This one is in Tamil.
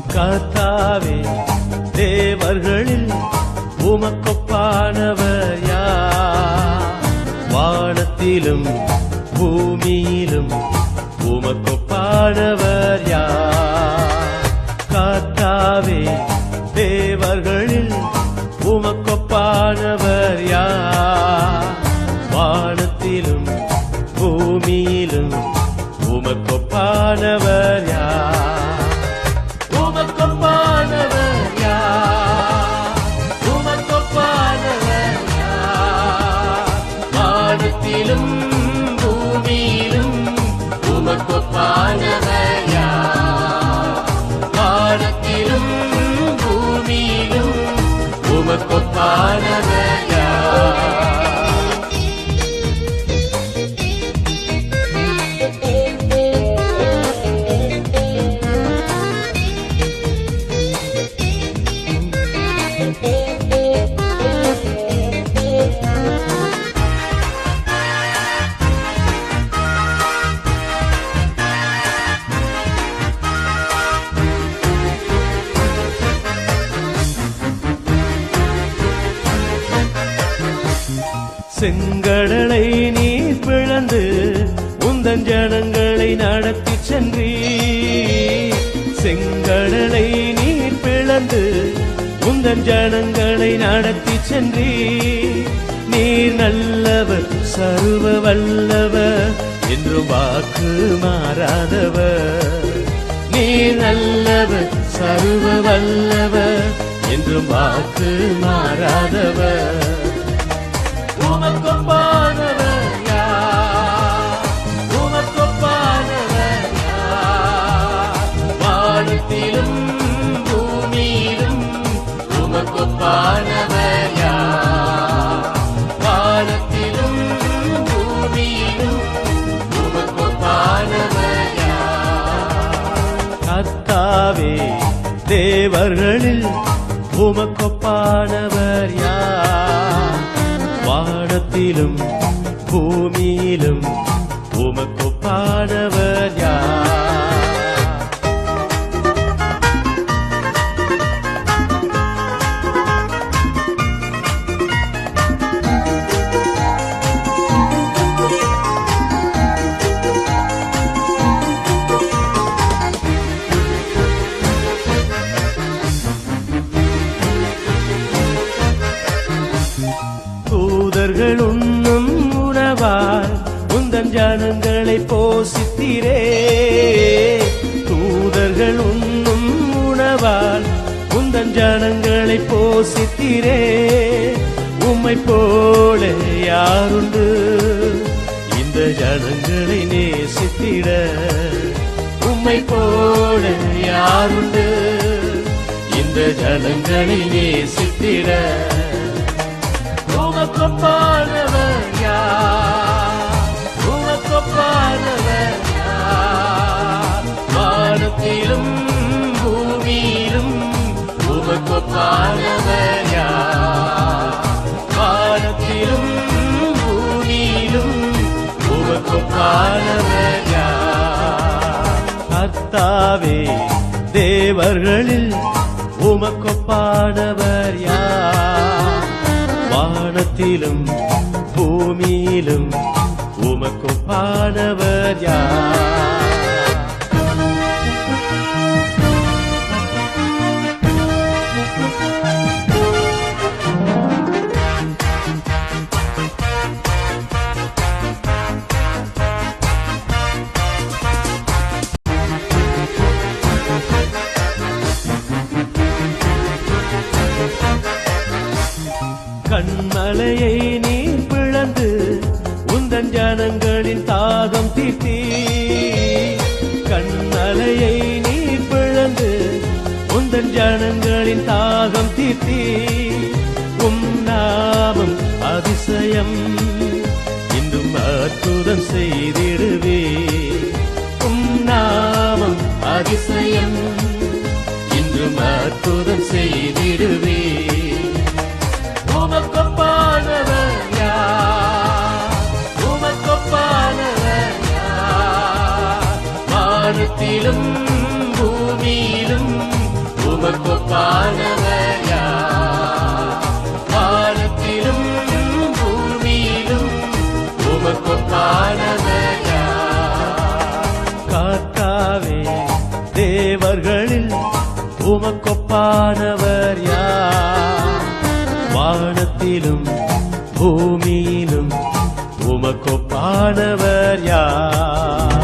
கர்த்தாவே தேவர்களில் உமக்கொப்பானவர் யார்? வானத்திலும் பூமியிலும் உமக்கொப்பானவர் யார்? கர்த்தாவே தேவர்களில் உமக்கொப்பானவர் யார்? வானத்திலும் பூமியிலும் உமக்கொப்பானவர் யார்? உமக்கொப்பானவர் யார்? உமக்கொப்பானவர் யார்? வானத்திலும் பூமியிலும் உமக்கொப்பானவர் யார்? வானத்திலும் பூமியிலும் உமக்கொப்பானவர் யார்? செங்கடலை நீர் பிளந்து உந்தன் ஜனங்களை நடத்தி சென்றீ. செங்கடலை நீர் பிளந்து உந்தன் ஜனங்களை நடத்தி சென்றீ. நீர் நல்லவர் சர்வ வல்லவர் என்று வாக்கு மாறாதவர். நீர் நல்லவர் சர்வ வல்லவர் என்று வாக்கு மாறாதவர். உமக்கொப்பானவர் யார்? உமக்கொப்பானவர் யார்? வானத்திலும் பூமியிலும் உமக்கொப்பானவர் யார்? வானத்திலும் பூமியிலும் உமக்கொப்பானவர் யார்? கர்த்தாவே தேவர்களில் உமக்கொப்பானவர் யார்? வானத்திலும் பூமியிலும் உமக்கொப்பானவர் யார்? தூதர்கள் உண்ணும் உணவால் உந்தன் ஜனங்களை போஷித்தீரே. தூதர்கள் உண்ணும் உணவால் உந்தன் ஜனங்களை போஷித்தீரே. உம்மை போல யாருண்டு இந்த ஜனங்களை நேசித்திட? உம்மை போல யாருண்டு இந்த ஜனங்களை நேசித்திட? உமக்கொப்பானவர் யார்? உமக்கொப்பானவர் யார்? வானத்திலும் பூமியிலும் உமக்கொப்பானவர் யார்? வானத்திலும் பூமியிலும் உமக்கொப்பானவர் யார்? கர்த்தாவே தேவர்களில் உமக்கொப்பானவர் யார்? வானத்திலும் பூமியிலும் உமக்கொப்பானவர் யார்? கண்மலையை நீர் பிளந்து உந்தன் ஜனங்களின் தாகம் தீர்த்தீ. கண்மலையை நீர் பிளந்து உந்தன் ஜனங்களின் தாகம் தீர்த்தீ. உம் நாமம் அதிசயம் இன்றும் அற்புதம் செய்திடுவே. உம் நாமம் அதிசயம் இன்றும் அற்புதம் செய்திடுவே. உமக்கொப்பானவர் யார்? உமக்கொப்பானவர் யார்? வானத்திலும் பூமியிலும் நீர்தானே தேவர்களில் உமக்கொப்பானவர் யார் வானத்திலும் பூமியிலும் உமக்கொப்பானவர் யார்